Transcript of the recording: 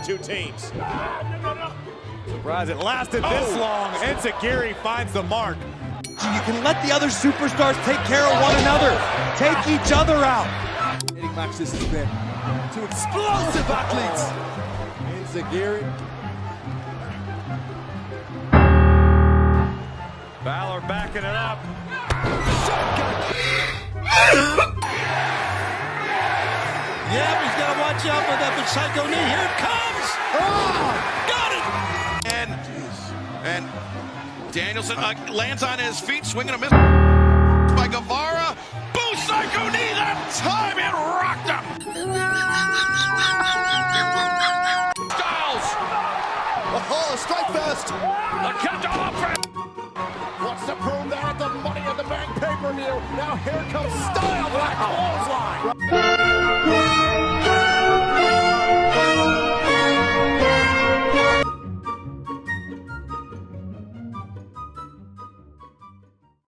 two teams. Surprised it lasted this long. Enziguri finds the mark. You can let the other superstars take care of one another. Take each other out. Match this has been. Two explosive athletes. Enziguri. Balor backing it up. Yeah, but he's got to watch out for that big psycho knee. Here it comes. Oh, got it. And Danielson lands on his feet, swinging a miss by Guevara. Boo psycho knee that time, it rocked him. Styles. Oh, strike fest. The countdown. What's the prove there at the Money in the Bank pay-per-view? Now here comes Styles with a clothesline.